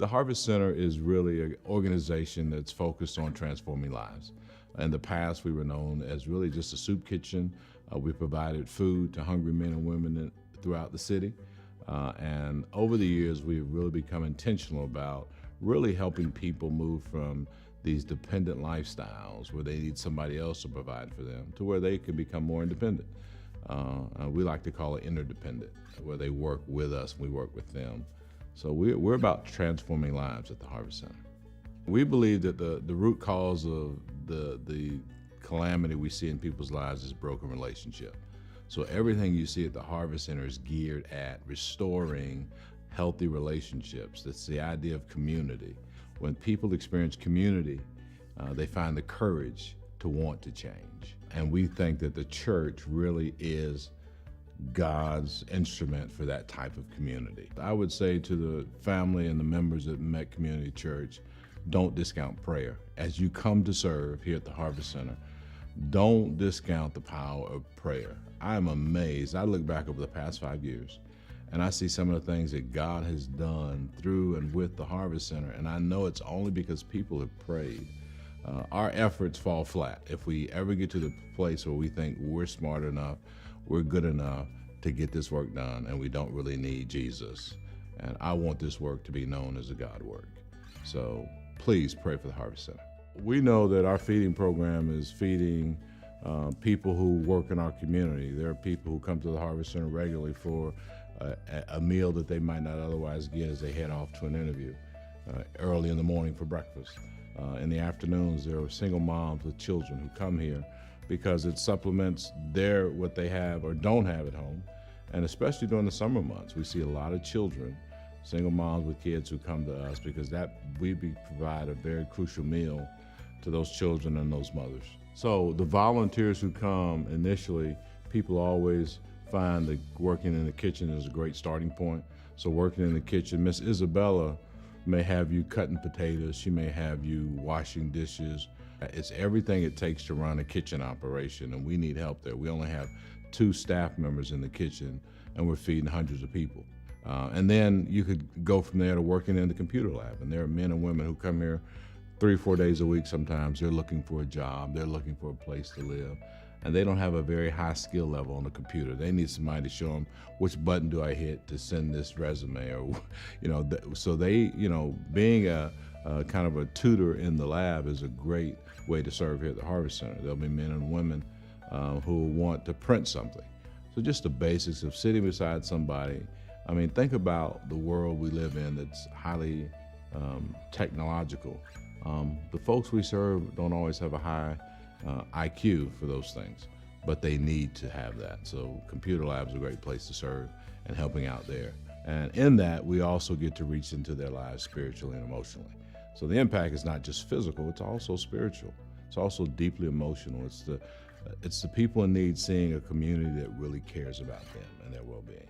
The Harvest Center is really an organization that's focused on transforming lives. In the past, we were known as really just a soup kitchen. We provided food to hungry men and women throughout the city. And over the years, we've really become intentional about really helping people move from these dependent lifestyles where they need somebody else to provide for them to where they can become more independent. We like to call it interdependent, where they work with us, we work with them. So we're about transforming lives at the Harvest Center. We believe that the root cause of the calamity we see in people's lives is broken relationship. So everything you see at the Harvest Center is geared at restoring healthy relationships. That's the idea of community. When people experience community, they find the courage to want to change. And we think that the church really is God's instrument for that type of community. I would say to the family and the members at Met Community Church, don't discount prayer. As you come to serve here at the Harvest Center, don't discount the power of prayer. I'm amazed. I look back over the past 5 years and I see some of the things that God has done through and with the Harvest Center, and I know it's only because people have prayed. Our efforts fall flat if we ever get to the place where we think we're smart enough, we're good enough to get this work done, and we don't really need Jesus. And I want this work to be known as a God work. So please pray for the Harvest Center. We know that our feeding program is feeding people who work in our community. There are people who come to the Harvest Center regularly for a meal that they might not otherwise get as they head off to an interview. Early in the morning for breakfast. In the afternoons, there are single moms with children who come here because it supplements what they have or don't have at home. And especially during the summer months, we see a lot of children, single moms with kids who come to us because we provide a very crucial meal to those children and those mothers. So the volunteers who come initially, people always find that working in the kitchen is a great starting point. So working in the kitchen, Miss Isabella may have you cutting potatoes, she may have you washing dishes. It's everything it takes to run a kitchen operation, and we need help there. We only have 2 staff members in the kitchen, and we're feeding hundreds of people. And then you could go from there to working in the computer lab, and there are men and women who come here 3 or 4 days a week sometimes. They're looking for a job, they're looking for a place to live, and they don't have a very high skill level on the computer. They need somebody to show them which button do I hit to send this resume, or so they, being a kind of a tutor in the lab is a great way to serve here at the Harvest Center. There'll be men and women who want to print something. So just the basics of sitting beside somebody. I mean, think about the world we live in that's highly technological. The folks we serve don't always have a high IQ for those things, but they need to have that. So computer labs are a great place to serve and helping out there. And in that, we also get to reach into their lives spiritually and emotionally. So the impact is not just physical, it's also spiritual. It's also deeply emotional. It's the people in need seeing a community that really cares about them and their well-being.